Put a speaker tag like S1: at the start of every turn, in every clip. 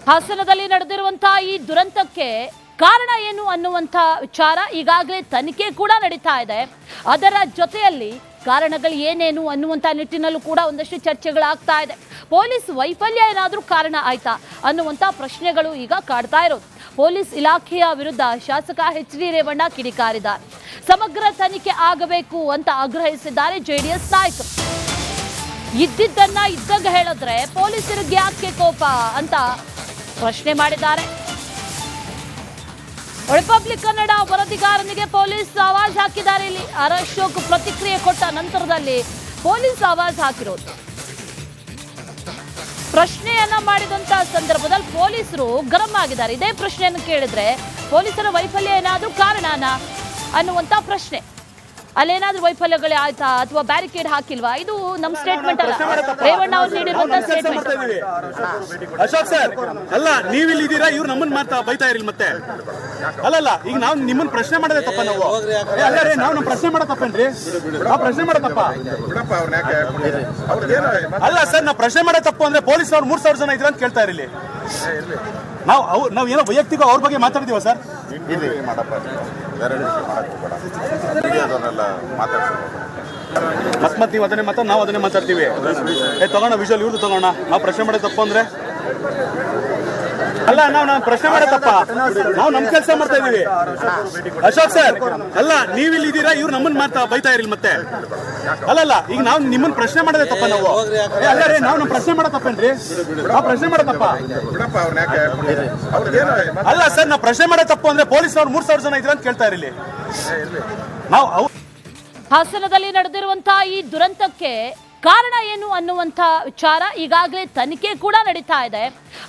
S1: ಹಾಸನದಲ್ಲಿ ನಡೆದಿರುವಂತಹ ಈ ದುರಂತಕ್ಕೆ ಕಾರಣ ಏನು ಅನ್ನುವಂತ ವಿಚಾರ ಈಗಾಗಲೇ ತನಿಖೆ ಕೂಡ ನಡೀತಾ ಇದೆ. ಅದರ ಜೊತೆಯಲ್ಲಿ ಕಾರಣಗಳು ಏನೇನು ಅನ್ನುವಂತ ನಿಟ್ಟಿನಲ್ಲೂ ಕೂಡ ಒಂದಷ್ಟು ಚರ್ಚೆಗಳಾಗ್ತಾ ಇದೆ. ಪೊಲೀಸ್ ವೈಫಲ್ಯ ಏನಾದರೂ ಕಾರಣ ಆಯ್ತಾ ಅನ್ನುವಂತ ಪ್ರಶ್ನೆಗಳು ಈಗ ಕಾಡ್ತಾ ಇರೋದು. ಪೊಲೀಸ್ ಇಲಾಖೆಯ ವಿರುದ್ಧ ಶಾಸಕ ಎಚ್.ಡಿ. ರೇವಣ್ಣ ಕಿಡಿಕಾರಿದ್ದಾರೆ. ಸಮಗ್ರ ತನಿಖೆ ಆಗಬೇಕು ಅಂತ ಆಗ್ರಹಿಸಿದ್ದಾರೆ ಜೆಡಿಎಸ್ ನಾಯಕರು. ಇದ್ದಿದ್ದನ್ನ ಇದ್ದಾಗ ಹೇಳಿದ್ರೆ ಪೊಲೀಸರಿಗೆ ಯಾಕೆ ಕೋಪ ಅಂತ ಪ್ರಶ್ನೆ ಮಾಡಿದ್ದಾರೆ. ರಿಪಬ್ಲಿಕ್ ಕನ್ನಡ ವರದಿಗಾರನಿಗೆ ಪೊಲೀಸ್ ಆವಾಜ್ ಹಾಕಿದ್ದಾರೆ. ಇಲ್ಲಿ ಅಶೋಕ್ ಪ್ರತಿಕ್ರಿಯೆ ಕೊಟ್ಟ ನಂತರದಲ್ಲಿ ಪೊಲೀಸ್ ಆವಾಜ್ ಹಾಕಿರೋದು. ಪ್ರಶ್ನೆಯನ್ನ ಮಾಡಿದಂತ ಸಂದರ್ಭದಲ್ಲಿ ಪೊಲೀಸರು ಗರಂ ಆಗಿದ್ದಾರೆ. ಇದೇ ಪ್ರಶ್ನೆಯನ್ನು ಕೇಳಿದ್ರೆ ಪೊಲೀಸರ ವೈಫಲ್ಯ ಏನಾದ್ರೂ ಕಾರಣನಾ ಅನ್ನುವಂತ ಪ್ರಶ್ನೆ. ಅಲ್ಲೇನಾದ್ರೂ ವೈಫಲ್ಯಗಳೇ ಆಯ್ತಾ ಅಥವಾ ಬ್ಯಾರಿಕೇಡ್ ಹಾಕಿಲ್ವಾ? ಇದು ನಮ್ಮ ಸ್ಟೇಟ್ಮೆಂಟ್ ಅಲ್ಲ, ರೇವಣ್ಣ ಅವ್ರು ನೀಡಿರುವಂತಹ ಸ್ಟೇಟ್ಮೆಂಟ್.
S2: ಅಶೋಕ್ ಸರ್, ಅಲ್ಲ ನೀವಿಲ್ಲಿ ಇದ್ದೀರಾ, ಇವ್ರು ನಮ್ಮನ್ನ ಮಾತಾ ಬೈತಾ ಇರಲಿ ಮತ್ತೆ. ಅಲ್ಲಲ್ಲ, ಈಗ ನಾವು ನಿಮ್ಮನ್ನ ಪ್ರಶ್ನೆ ಮಾಡೋದೇ ತಪ್ಪ. ನಾವು ನಾವು ನಮ್ಮ ಪ್ರಶ್ನೆ ಮಾಡೋ ತಪ್ಪೇನ್ರಿ? ನಾವು ಪ್ರಶ್ನೆ ಮಾಡೋ ತಪ್ಪ ಅಲ್ಲ ಸರ್. ನಾವು ಪ್ರಶ್ನೆ ಮಾಡೋ ತಪ್ಪು ಅಂದ್ರೆ ಪೊಲೀಸ್ ಅವ್ರು 3,000 ಜನ ಇದ್ರ ಅಂತ ಕೇಳ್ತಾ ಇರಲಿ. ನಾವು ಏನೋ ವೈಯಕ್ತಿಕ ಅವ್ರ ಬಗ್ಗೆ ಮಾತಾಡ್ತೀವ ಸರ್. ಮತ್ ನೀವು ಅದನ್ನೇ ನಾವು ಅದನ್ನೇ ಮಾತಾಡ್ತೀವಿ. ತಗೋಣ ವಿಜುವಲ್ ಇವ್ರದ್ದು ತಗೋಣ. ನಾವು ಪ್ರಶ್ನೆ ಮಾಡೋ ತಪ್ಪು ಅಂದ್ರೆ ಅಲ್ಲ, ನಾವು ಪ್ರಶ್ನೆ ಮಾಡೋ ತಪ್ಪ. ನಾವು ನಮ್ ಕೆಲಸ ಮಾಡ್ತಾ ಇದೀವಿ. ಅಶೋಕ್ ಸರ್, ಅಲ್ಲ ನೀವಿಲ್ಲಿ ಇದ್ದೀರಾ, ಇವ್ರು ನಮ್ಮನ್ನ ಮಾತಾ ಬೈತಾ ಇರಲಿ ಮತ್ತೆ. ಅಲ್ಲಲ್ಲ, ಈಗ ನಾವು ನಿಮ್ಮನ್ನ ಪ್ರಶ್ನೆ ಮಾಡೋದೇ ತಪ್ಪ. ನಾವು ನಾವು ನಮ್ಮ ಪ್ರಶ್ನೆ ಮಾಡೋ ತಪ್ಪೇನ್ರಿ? ನಾವು ಪ್ರಶ್ನೆ ಮಾಡೋ ತಪ್ಪ ಅಲ್ಲ ಸರ್. ನಾವು ಪ್ರಶ್ನೆ ಮಾಡೋ ತಪ್ಪು ಅಂದ್ರೆ ಪೊಲೀಸ್ ಅವ್ರು 3,000 ಜನ ಇದ್ರ ಅಂತ ಕೇಳ್ತಾ ಇರಲಿ.
S1: ಹಾಸನದಲ್ಲಿ ನಡೆದಿರುವಂತಹ ಈ ದುರಂತಕ್ಕೆ ಕಾರಣ ಏನು ಅನ್ನುವಂಥ ವಿಚಾರ ಈಗಾಗಲೇ ತನಿಖೆ ಕೂಡ ನಡೀತಾ ಇದೆ.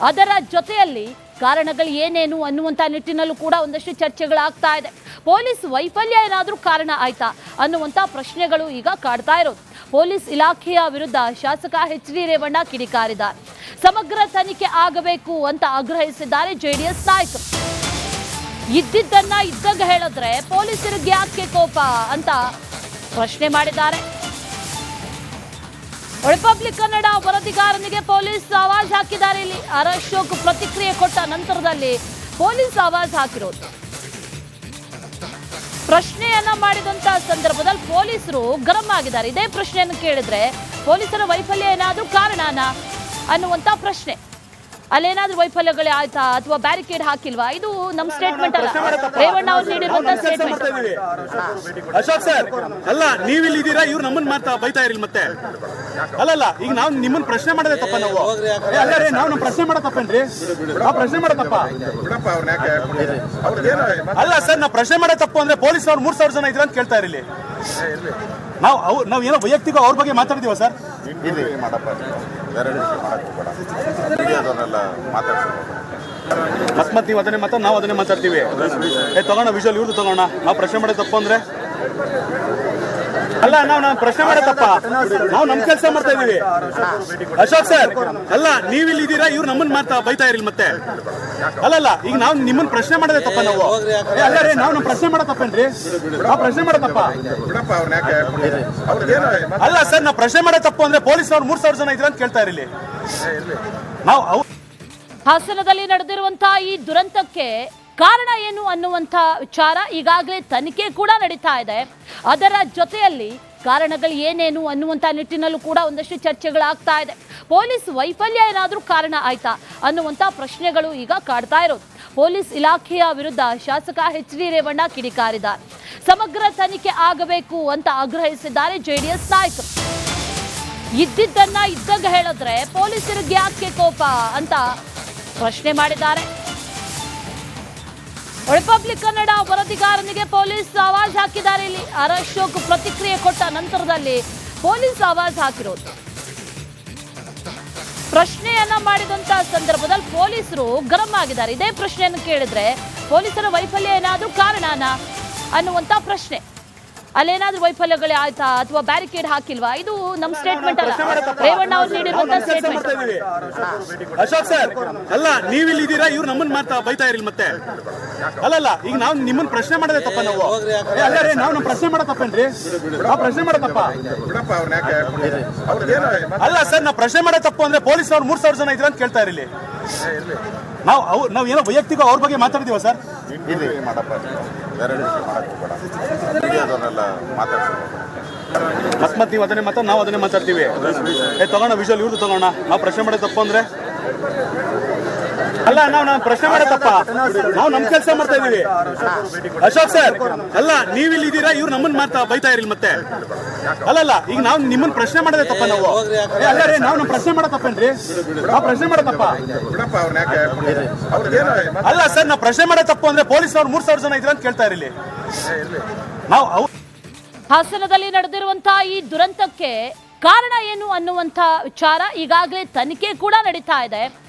S1: ಅದರ ಜೊತೆಯಲ್ಲಿ ಕಾರಣಗಳು ಏನೇನು ಅನ್ನುವಂಥ ನಿಟ್ಟಿನಲ್ಲೂ ಕೂಡ ಒಂದಷ್ಟು ಚರ್ಚೆಗಳಾಗ್ತಾ ಇದೆ. ಪೊಲೀಸ್ ವೈಫಲ್ಯ ಏನಾದರೂ ಕಾರಣ ಆಯ್ತಾ ಅನ್ನುವಂಥ ಪ್ರಶ್ನೆಗಳು ಈಗ ಕಾಡ್ತಾ ಇರೋದು. ಪೊಲೀಸ್ ಇಲಾಖೆಯ ವಿರುದ್ಧ ಶಾಸಕ ಎಚ್.ಡಿ. ರೇವಣ್ಣ ಕಿಡಿಕಾರಿದ್ದಾರೆ. ಸಮಗ್ರ ತನಿಖೆ ಆಗಬೇಕು ಅಂತ ಆಗ್ರಹಿಸಿದ್ದಾರೆ ಜೆಡಿಎಸ್ ನಾಯಕರು. ಇದ್ದಿದ್ದನ್ನ ಇದ್ದಾಗ ಹೇಳಿದ್ರೆ ಪೊಲೀಸರಿಗೆ ಯಾಕೆ ಕೋಪ ಅಂತ ಪ್ರಶ್ನೆ ಮಾಡಿದ್ದಾರೆ. ರಿಪಬ್ಲಿಕ್ ಕನ್ನಡ ವರದಿಗಾರನಿಗೆ ಪೊಲೀಸ್ ಆವಾಜ್ ಹಾಕಿದ್ದಾರೆ. ಇಲ್ಲಿ ಅಶೋಕ್ ಪ್ರತಿಕ್ರಿಯೆ ಕೊಟ್ಟ ನಂತರದಲ್ಲಿ ಪೊಲೀಸ್ ಆವಾಜ್ ಹಾಕಿರೋದು. ಪ್ರಶ್ನೆಯನ್ನ ಮಾಡಿದಂತ ಸಂದರ್ಭದಲ್ಲಿ ಪೊಲೀಸರು ಗರಂ ಆಗಿದ್ದಾರೆ. ಇದೇ ಪ್ರಶ್ನೆಯನ್ನು ಕೇಳಿದ್ರೆ ಪೊಲೀಸರ ವೈಫಲ್ಯ ಏನಾದ್ರೂ ಕಾರಣನಾ ಅನ್ನುವಂತ ಪ್ರಶ್ನೆ. ಅಲ್ಲೇನಾದ್ರೂ ವೈಫಲ್ಯಗಳೇ ಆಯ್ತಾ ಅಥವಾ ಬ್ಯಾರಿಕೇಡ್ ಹಾಕಿಲ್ವಾ? ಇದು ನಮ್ಮ ಸ್ಟೇಟ್ಮೆಂಟ್ ಅಲ್ಲ, ರೇವಣ್ಣ ಅವ್ರು ನೀಡಿರುವಂತಹ ಸ್ಟೇಟ್ಮೆಂಟ್.
S2: ಅಶೋಕ್ ಸರ್, ಅಲ್ಲ ನೀವಿಲ್ಲಿ ಇದ್ದೀರಾ, ಇವ್ರು ನಮ್ಮನ್ನ ಮಾತಾ ಬೈತಾ ಇರಲಿ ಮತ್ತೆ. ಅಲ್ಲಲ್ಲ, ಈಗ ನಾವು ನಿಮ್ಮನ್ನ ಪ್ರಶ್ನೆ ಮಾಡೋದೇ ತಪ್ಪ. ನಾವು ನಾವು ನಮ್ಮ ಪ್ರಶ್ನೆ ಮಾಡೋ ತಪ್ಪೇನ್ರಿ? ನಾವು ಪ್ರಶ್ನೆ ಮಾಡೋ ತಪ್ಪ ಅಲ್ಲ ಸರ್. ನಾವು ಪ್ರಶ್ನೆ ಮಾಡೋ ತಪ್ಪು ಅಂದ್ರೆ ಪೊಲೀಸ್ ಅವ್ರು 3,000 ಜನ ಇದ್ರ ಅಂತ ಕೇಳ್ತಾ ಇರಲಿ. ನಾವು ಏನೋ ವೈಯಕ್ತಿಕ ಅವ್ರ ಬಗ್ಗೆ ಮಾತಾಡ್ತೀವ ಸರ್. ಮತ್ ನೀವು ಅದನ್ನೇ ನಾವು ಅದನ್ನೇ ಮಾತಾಡ್ತೀವಿ. ತಗೋಣ ವಿಜುವಲ್ ಇವ್ರದ್ದು ತಗೋಣ. ನಾವು ಪ್ರಶ್ನೆ ಮಾಡೋ ತಪ್ಪು ಅಂದ್ರೆ ಅಲ್ಲ, ನಾವು ಪ್ರಶ್ನೆ ಮಾಡೋ ತಪ್ಪ. ನಾವು ನಮ್ ಕೆಲಸ ಮಾಡ್ತಾ ಇದೀವಿ. ಅಶೋಕ್ ಸರ್, ಅಲ್ಲ ನೀವಿಲ್ಲಿ ಇದ್ದೀರಾ, ಇವ್ರು ನಮ್ಮನ್ನ ಮಾತಾ ಬೈತಾ ಇರಲಿ ಮತ್ತೆ. ಅಲ್ಲಲ್ಲ, ಈಗ ನಾವು ನಿಮ್ಮನ್ನ ಪ್ರಶ್ನೆ ಮಾಡೋದೇ ತಪ್ಪ. ನಾವು ನಾವು ನಮ್ಮ ಪ್ರಶ್ನೆ ಮಾಡೋ ತಪ್ಪೇನ್ರಿ? ನಾವು ಪ್ರಶ್ನೆ ಮಾಡೋ ತಪ್ಪ ಅಲ್ಲ ಸರ್. ನಾವು ಪ್ರಶ್ನೆ ಮಾಡೋ ತಪ್ಪು ಅಂದ್ರೆ ಪೊಲೀಸ್ ಅವ್ರು 3,000 ಜನ ಇದ್ರ ಅಂತ ಕೇಳ್ತಾ ಇರಲಿ.
S1: ಹಾಸನದಲ್ಲಿ ನಡೆದಿರುವಂತಹ ಈ ದುರಂತಕ್ಕೆ ಕಾರಣ ಏನು ಅನ್ನುವಂಥ ವಿಚಾರ ಈಗಾಗಲೇ ತನಿಖೆ ಕೂಡ ನಡೀತಾ ಇದೆ. ಅದರ ಜೊತೆಯಲ್ಲಿ ಕಾರಣಗಳು ಏನೇನು ಅನ್ನುವಂಥ ನಿಟ್ಟಿನಲ್ಲೂ ಕೂಡ ಒಂದಷ್ಟು ಚರ್ಚೆಗಳಾಗ್ತಾ ಇದೆ. ಪೊಲೀಸ್ ವೈಫಲ್ಯ ಏನಾದರೂ ಕಾರಣ ಆಯ್ತಾ ಅನ್ನುವಂಥ ಪ್ರಶ್ನೆಗಳು ಈಗ ಕಾಡ್ತಾ ಇರೋದು. ಪೊಲೀಸ್ ಇಲಾಖೆಯ ವಿರುದ್ಧ ಶಾಸಕ ಎಚ್.ಡಿ. ರೇವಣ್ಣ ಕಿಡಿಕಾರಿದ್ದಾರೆ. ಸಮಗ್ರ ತನಿಖೆ ಆಗಬೇಕು ಅಂತ ಆಗ್ರಹಿಸಿದ್ದಾರೆ ಜೆಡಿಎಸ್ ನಾಯಕರು. ಇದ್ದಿದ್ದನ್ನ ಇದ್ದಾಗ ಹೇಳಿದ್ರೆ ಪೊಲೀಸರಿಗೆ ಯಾಕೆ ಕೋಪ ಅಂತ ಪ್ರಶ್ನೆ ಮಾಡಿದ್ದಾರೆ. ರಿಪಬ್ಲಿಕ್ ಕನ್ನಡ ವರದಿಗಾರನಿಗೆ ಪೊಲೀಸ್ ಆವಾಜ್ ಹಾಕಿದ್ದಾರೆ. ಇಲ್ಲಿ ಅಶೋಕ್ ಪ್ರತಿಕ್ರಿಯೆ ಕೊಟ್ಟ ನಂತರದಲ್ಲಿ ಪೊಲೀಸ್ ಆವಾಜ್ ಹಾಕಿರೋದು. ಪ್ರಶ್ನೆಯನ್ನ ಮಾಡಿದಂತ ಸಂದರ್ಭದಲ್ಲಿ ಪೊಲೀಸರು ಗರಂ ಆಗಿದ್ದಾರೆ. ಇದೇ ಪ್ರಶ್ನೆಯನ್ನು ಕೇಳಿದ್ರೆ ಪೊಲೀಸರ ವೈಫಲ್ಯ ಏನಾದ್ರೂ ಕಾರಣನಾ ಅನ್ನುವಂತ ಪ್ರಶ್ನೆ. ಅಲ್ಲೇನಾದ್ರೂ ವೈಫಲ್ಯಗಳೇ ಆಯ್ತಾ ಅಥವಾ ಬ್ಯಾರಿಕೇಡ್ ಹಾಕಿಲ್ವಾ? ಇದು ನಮ್ಮ ಸ್ಟೇಟ್ಮೆಂಟ್ ಅಲ್ಲ, ರೇವಣ್ಣ ಅವ್ರು ನೀಡಿರುವಂತಹ ಸ್ಟೇಟ್ಮೆಂಟ್.
S2: ಅಶೋಕ್ ಸರ್, ಅಲ್ಲ ನೀವಿಲ್ಲಿ ಇದ್ದೀರಾ, ಇವ್ರು ನಮ್ಮನ್ನ ಮಾತಾ ಬೈತಾ ಇರಲಿ ಮತ್ತೆ. ಅಲ್ಲಲ್ಲ, ಈಗ ನಾವು ನಿಮ್ಮನ್ನ ಪ್ರಶ್ನೆ ಮಾಡೋದೇ ತಪ್ಪ. ನಾವು ನಾವು ನಮ್ಮ ಪ್ರಶ್ನೆ ಮಾಡೋ ತಪ್ಪೇನ್ರಿ? ನಾವು ಪ್ರಶ್ನೆ ಮಾಡೋ ತಪ್ಪ ಅಲ್ಲ ಸರ್. ನಾವು ಪ್ರಶ್ನೆ ಮಾಡೋ ತಪ್ಪು ಅಂದ್ರೆ ಪೊಲೀಸ್ ಅವ್ರು 3,000 ಜನ ಇದ್ರ ಅಂತ ಕೇಳ್ತಾ ಇರಲಿ. ನಾವು ಏನೋ ವೈಯಕ್ತಿಕ ಅವ್ರ ಬಗ್ಗೆ ಮಾತಾಡ್ತೀವ ಸರ್.
S3: ಇಲ್ಲಿ ಮಾಡಪ್ಪ ಬೇರೆ ಮಾಡಕ್ಕೆ ಬೇಡ ಮೀಡಿಯಾದವ್ರನ್ನೆಲ್ಲ ಮಾತಾಡ್ತಾರೆ.
S2: ಅಕಸ್ಮಾತ್ ನೀವು ಅದನ್ನೇ ಮಾತಾಡ, ನಾವು ಅದನ್ನೇ ಮಾತಾಡ್ತೀವಿ. ತಗೋಣ ವಿಜುವಲ್ ಇವ್ರದ್ದು ತಗೋಣ. ನಾವು ಪ್ರಶ್ನೆ ಮಾಡೋದು ತಪ್ಪು ಅಂದ್ರೆ ಅಲ್ಲ, ನಾವು ಪ್ರಶ್ನೆ ಮಾಡೋ ತಪ್ಪ. ನಾವು ನಮ್ ಕೆಲಸ ಮಾಡ್ತಾ ಇದೀವಿ. ಅಶೋಕ್ ಸರ್, ಅಲ್ಲ ನೀವು ಇಲ್ಲಿ ಇದ್ದೀರಾ, ಇವ್ರು ನಮ್ಮನ್ನ ಬೈತಾ ಇರಲಿ ಮತ್ತೆ. ಅಲ್ಲಲ್ಲ, ಈಗ ನಾವು ನಿಮ್ಮನ್ನ ಪ್ರಶ್ನೆ ಮಾಡೋದೇ ತಪ್ಪ. ನಾವು ಅಲ್ಲ ರೀ, ನಾವು ನಮ್ಮ ಪ್ರಶ್ನೆ ಮಾಡೋ ತಪ್ಪೇನ್ರಿ? ನಾವು ಪ್ರಶ್ನೆ ಮಾಡೋ ತಪ್ಪ ಅಲ್ಲ ಸರ್. ನಾವು ಪ್ರಶ್ನೆ ಮಾಡೋ ತಪ್ಪು ಅಂದ್ರೆ ಪೊಲೀಸ್ ಅವ್ರು 3,000 ಜನ ಇದ್ರ ಅಂತ ಕೇಳ್ತಾ ಇರಲಿ. ನಾವು
S1: ಹಾಸನದಲ್ಲಿ ನಡೆದಿರುವಂತಹ ಈ ದುರಂತಕ್ಕೆ ಕಾರಣ ಏನು ಅನ್ನುವಂಥ ವಿಚಾರ ಈಗಾಗಲೇ ತನಿಖೆ ಕೂಡ ನಡೀತಾ ಇದೆ.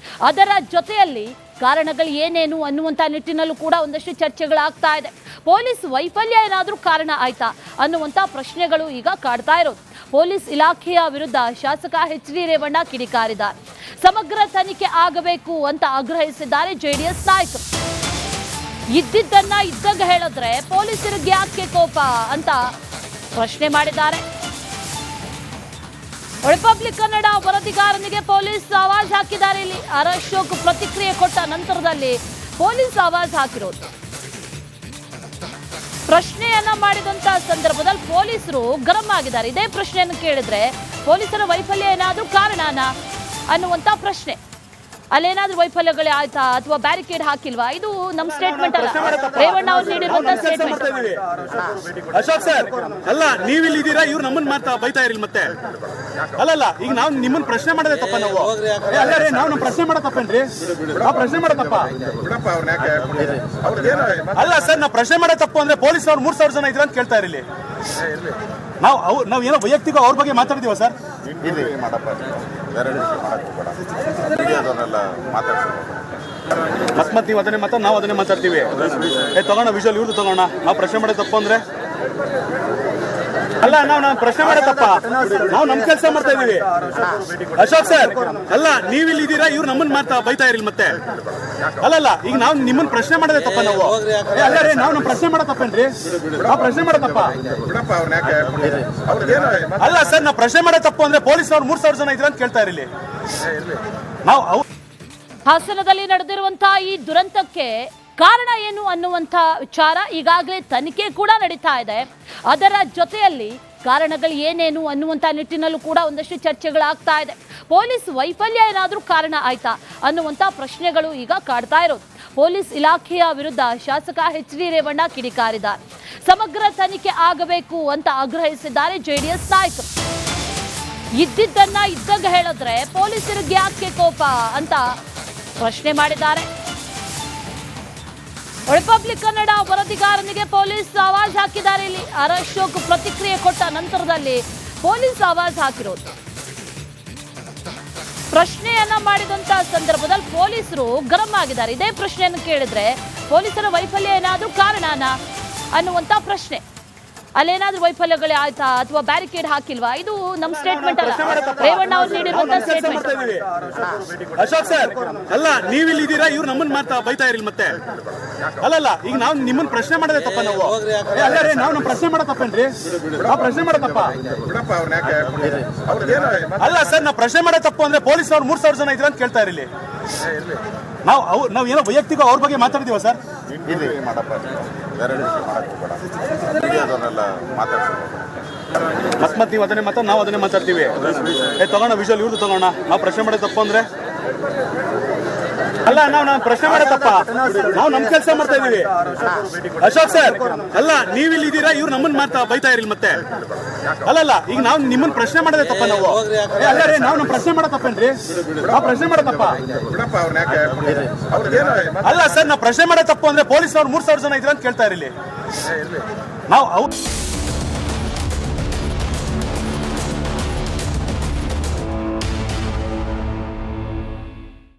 S1: ಅದರ ಜೊತೆಯಲ್ಲಿ ಕಾರಣಗಳು ಏನೇನು ಅನ್ನುವಂಥ ನಿಟ್ಟಿನಲ್ಲೂ ಕೂಡ ಒಂದಷ್ಟು ಚರ್ಚೆಗಳಾಗ್ತಾ ಇದೆ. ಪೊಲೀಸ್ ವೈಫಲ್ಯ ಏನಾದರೂ ಕಾರಣ ಆಯ್ತಾ ಅನ್ನುವಂಥ ಪ್ರಶ್ನೆಗಳು ಈಗ ಕಾಡ್ತಾ ಇರೋದು. ಪೊಲೀಸ್ ಇಲಾಖೆಯ ವಿರುದ್ಧ ಶಾಸಕ ಎಚ್ ಡಿ ರೇವಣ್ಣ ಕಿಡಿಕಾರಿದ್ದಾರೆ. ಸಮಗ್ರ ತನಿಖೆ ಆಗಬೇಕು ಅಂತ ಆಗ್ರಹಿಸಿದ್ದಾರೆ ಜೆಡಿಎಸ್ ನಾಯಕರು. ಇದ್ದಿದ್ದನ್ನ ಇದ್ದಾಗ ಹೇಳಿದ್ರೆ ಪೊಲೀಸರಿಗೆ ಯಾಕೆ ಕೋಪ ಅಂತ ಪ್ರಶ್ನೆ ಮಾಡಿದ್ದಾರೆ. ರಿಪಬ್ಲಿಕ್ ಕನ್ನಡ ವರದಿಗಾರನಿಗೆ ಪೊಲೀಸ್ ಆವಾಜ್ ಹಾಕಿದ್ದಾರೆ. ಇಲ್ಲಿ ಅಶೋಕ್ ಪ್ರತಿಕ್ರಿಯೆ ಕೊಟ್ಟ ನಂತರದಲ್ಲಿ ಪೊಲೀಸ್ ಆವಾಜ್ ಹಾಕಿರೋದು. ಪ್ರಶ್ನೆಯನ್ನ ಮಾಡಿದಂತ ಸಂದರ್ಭದಲ್ಲಿ ಪೊಲೀಸರು ಗರಂ ಆಗಿದ್ದಾರೆ. ಇದೇ ಪ್ರಶ್ನೆಯನ್ನು ಕೇಳಿದ್ರೆ ಪೊಲೀಸರ ವೈಫಲ್ಯ ಏನಾದ್ರೂ ಕಾರಣನಾ ಅನ್ನುವಂತ ಪ್ರಶ್ನೆ. ಅಲ್ಲೇನಾದ್ರೂ ವೈಫಲ್ಯಗಳೇ ಆಯ್ತಾ ಅಥವಾ ಬ್ಯಾರಿಕೇಡ್ ಹಾಕಿಲ್ವಾ? ಇದು ನಮ್ಮ ಸ್ಟೇಟ್ಮೆಂಟ್ ಅಲ್ಲ, ರೇವಣ್ಣ ಅವ್ರು ನೀಡಿರುವಂತಹ ಸ್ಟೇಟ್ಮೆಂಟ್.
S2: ಅಶೋಕ್ ಸರ್, ಅಲ್ಲ ನೀವು ಇಲ್ಲಿ ಇದ್ದೀರಾ, ಇವ್ರು ನಮ್ಮನ್ನ ಬೈತಾ ಇರಲಿ ಮತ್ತೆ. ಅಲ್ಲಲ್ಲ, ಈಗ ನಾವು ನಿಮ್ಮನ್ನ ಪ್ರಶ್ನೆ ಮಾಡೋದೇ ತಪ್ಪ. ನಾವು ಅಲ್ಲ ರೀ, ನಾವು ನಮ್ಮ ಪ್ರಶ್ನೆ ಮಾಡೋ ತಪ್ಪೇನ್ರಿ? ನಾವು ಪ್ರಶ್ನೆ ಮಾಡೋ ತಪ್ಪ ಅಲ್ಲ ಸರ್. ನಾವು ಪ್ರಶ್ನೆ ಮಾಡೋ ತಪ್ಪು ಅಂದ್ರೆ ಪೊಲೀಸ್ ಅವ್ರು 3,000 ಜನ ಇದ್ರ ಅಂತ ಕೇಳ್ತಾ ಇರಲಿ. ನಾವು ಏನೋ ವೈಯಕ್ತಿಕ ಅವ್ರ ಬಗ್ಗೆ ಮಾತಾಡ್ತೀವ ಸರ್.
S3: ಇಲ್ಲಿ ಮಾಡಪ್ಪ ಬೇರೆ ಮಾಡಕ್ಕೆ ಬೇಡ ಮೀಡಿಯಾದವ್ರನ್ನೆಲ್ಲ ಮಾತಾಡ್ತಾರೆ.
S2: ಅಕಸ್ಮಾತ್ ನೀವು ಅದನ್ನೇ ಮಾತಾಡ, ನಾವು ಅದನ್ನೇ ಮಾತಾಡ್ತೀವಿ. ತಗೋಣ ವಿಜುವಲ್ ಇವ್ರದ್ದು ತಗೋಣ. ನಾವು ಪ್ರಶ್ನೆ ಮಾಡೋದು ತಪ್ಪು ಅಂದ್ರೆ ಅಲ್ಲ, ನಾವು ಪ್ರಶ್ನೆ ಮಾಡೋ ತಪ್ಪ. ನಾವು ನಮ್ ಕೆಲಸ ಮಾಡ್ತಾ ಇದೀವಿ. ಅಶೋಕ್ ಸರ್, ಅಲ್ಲ ನೀವು ಇಲ್ಲಿ ಇದ್ದೀರಾ, ಇವ್ರು ನಮ್ಮನ್ನ ಬೈತಾ ಇರಲಿ ಮತ್ತೆ. ಅಲ್ಲಲ್ಲ, ಈಗ ನಾವು ನಿಮ್ಮನ್ನ ಪ್ರಶ್ನೆ ಮಾಡೋದೇ ತಪ್ಪ. ನಾವು ಅಲ್ಲ ರೀ, ನಾವು ನಮ್ಮ ಪ್ರಶ್ನೆ ಮಾಡೋ ತಪ್ಪೇನ್ರಿ? ನಾವು ಪ್ರಶ್ನೆ ಮಾಡೋ ತಪ್ಪ ಅಲ್ಲ ಸರ್. ನಾವು ಪ್ರಶ್ನೆ ಮಾಡೋ ತಪ್ಪು ಅಂದ್ರೆ ಪೊಲೀಸ್ ಅವ್ರು 3,000 ಜನ ಇದ್ರ ಅಂತ ಕೇಳ್ತಾ ಇರಲಿ.
S1: ಹಾಸನದಲ್ಲಿ ನಡೆದಿರುವಂತಹ ಈ ದುರಂತಕ್ಕೆ ಕಾರಣ ಏನು ಅನ್ನುವಂಥ ವಿಚಾರ ಈಗಾಗಲೇ ತನಿಖೆ ಕೂಡ ನಡೀತಾ ಇದೆ. ಅದರ ಜೊತೆಯಲ್ಲಿ ಕಾರಣಗಳು ಏನೇನು ಅನ್ನುವಂಥ ನಿಟ್ಟಿನಲ್ಲೂ ಕೂಡ ಒಂದಷ್ಟು ಚರ್ಚೆಗಳಾಗ್ತಾ ಇದೆ. ಪೊಲೀಸ್ ವೈಫಲ್ಯ ಏನಾದರೂ ಕಾರಣ ಆಯ್ತಾ ಅನ್ನುವಂಥ ಪ್ರಶ್ನೆಗಳು ಈಗ ಕಾಡ್ತಾ ಇರೋದು. ಪೊಲೀಸ್ ಇಲಾಖೆಯ ವಿರುದ್ಧ ಶಾಸಕ ಎಚ್ ಡಿ ರೇವಣ್ಣ ಕಿಡಿಕಾರಿದ್ದಾರೆ. ಸಮಗ್ರ ತನಿಖೆ ಆಗಬೇಕು ಅಂತ ಆಗ್ರಹಿಸಿದ್ದಾರೆ ಜೆಡಿಎಸ್ ನಾಯಕರು. ಇದ್ದಿದ್ದನ್ನ ಇದ್ದಾಗ ಹೇಳಿದ್ರೆ ಪೊಲೀಸರಿಗೆ ಯಾಕೆ ಕೋಪ ಅಂತ ಪ್ರಶ್ನೆ ಮಾಡಿದ್ದಾರೆ. ರಿಪಬ್ಲಿಕ್ ಕನ್ನಡ ವರದಿಗಾರನಿಗೆ ಪೊಲೀಸ್ ಆವಾಜ್ ಹಾಕಿದ್ದಾರೆ. ಇಲ್ಲಿ ಅಶೋಕ್ ಪ್ರತಿಕ್ರಿಯೆ ಕೊಟ್ಟ ನಂತರದಲ್ಲಿ ಪೊಲೀಸ್ ಆವಾಜ್ ಹಾಕಿರೋದು. ಪ್ರಶ್ನೆಯನ್ನ ಮಾಡಿದಂತ ಸಂದರ್ಭದಲ್ಲಿ ಪೊಲೀಸರು ಗರಂ ಆಗಿದ್ದಾರೆ. ಇದೇ ಪ್ರಶ್ನೆಯನ್ನು ಕೇಳಿದ್ರೆ ಪೊಲೀಸರ ವೈಫಲ್ಯ ಏನಾದ್ರೂ ಕಾರಣನಾ ಅನ್ನುವಂತ ಪ್ರಶ್ನೆ. ಅಲ್ಲೇನಾದ್ರೂ ವೈಫಲ್ಯಗಳೇ ಆಯ್ತಾ ಅಥವಾ ಬ್ಯಾರಿಕೇಡ್ ಹಾಕಿಲ್ವಾ? ಇದು ನಮ್ಮ ಸ್ಟೇಟ್ಮೆಂಟ್ ಅಲ್ಲ, ರೇವಣ್ಣ ಅವ್ರು ನೀಡಿರುವಂತಹ ಸ್ಟೇಟ್ಮೆಂಟ್.
S2: ಅಶೋಕ್ ಸರ್, ಅಲ್ಲ ನೀವು ಇಲ್ಲಿ ಇದ್ದೀರಾ, ಇವ್ರು ನಮ್ಮನ್ನ ಬೈತಾ ಇರಲಿ ಮತ್ತೆ. ಅಲ್ಲಲ್ಲ, ಈಗ ನಾವು ನಿಮ್ಮನ್ನ ಪ್ರಶ್ನೆ ಮಾಡೋದೇ ತಪ್ಪ. ನಾವು ಅಲ್ಲ ರೀ, ನಾವು ನಮ್ಮ ಪ್ರಶ್ನೆ ಮಾಡೋ ತಪ್ಪೇನ್ರಿ? ನಾವು ಪ್ರಶ್ನೆ ಮಾಡೋ ತಪ್ಪ ಅಲ್ಲ ಸರ್. ನಾವು ಪ್ರಶ್ನೆ ಮಾಡೋ ತಪ್ಪು ಅಂದ್ರೆ ಪೊಲೀಸ್ ಅವ್ರು 3,000 ಜನ ಇದ್ರ ಅಂತ ಕೇಳ್ತಾ ಇರಲಿ. ನಾವು ಏನೋ ವೈಯಕ್ತಿಕ ಅವ್ರ ಬಗ್ಗೆ ಮಾತಾಡ್ತೀವ ಸರ್.
S3: ಇಲ್ಲಿ ಮಾಡಪ್ಪ ಬೇರೆ ಮಾಡಕ್ಕೆ ಬೇಡ ಮೀಡಿಯಾದವ್ರನ್ನೆಲ್ಲ ಮಾತಾಡ್ತಾರೆ.
S2: ಅಕಸ್ಮಾತ್ ನೀವು ಅದನ್ನೇ ಮಾತಾಡ, ನಾವು ಅದನ್ನೇ ಮಾತಾಡ್ತೀವಿ. ತಗೋಣ ವಿಜುವಲ್ ಇವ್ರದ್ದು ತಗೋಣ. ನಾವು ಪ್ರಶ್ನೆ ಮಾಡೋದು ತಪ್ಪು ಅಂದ್ರೆ ಅಲ್ಲ, ನಾವು ಪ್ರಶ್ನೆ ಮಾಡೋ ತಪ್ಪ. ನಾವು ನಮ್ ಕೆಲಸ ಮಾಡ್ತಾ ಇದೀವಿ. ಅಶೋಕ್ ಸರ್, ಅಲ್ಲ ನೀವು ಇಲ್ಲಿ ಇದ್ದೀರಾ, ಇವ್ರು ನಮ್ಮನ್ನ ಬೈತಾ ಇರಲಿ ಮತ್ತೆ. ಅಲ್ಲಲ್ಲ, ಈಗ ನಾವು ನಿಮ್ಮನ್ನ ಪ್ರಶ್ನೆ ಮಾಡೋದೇ ತಪ್ಪ. ನಾವು ಅಲ್ಲ ರೀ, ನಾವು ನಮ್ಮ ಪ್ರಶ್ನೆ ಮಾಡೋ ತಪ್ಪೇನ್ರಿ? ನಾವು ಪ್ರಶ್ನೆ ಮಾಡೋ ತಪ್ಪ ಅಲ್ಲ ಸರ್. ನಾವು ಪ್ರಶ್ನೆ ಮಾಡೋ ತಪ್ಪು ಅಂದ್ರೆ ಪೊಲೀಸ್ ಅವ್ರು 3,000 ಜನ ಇದ್ರ ಅಂತ ಕೇಳ್ತಾ ಇರಲಿ. ನಾವು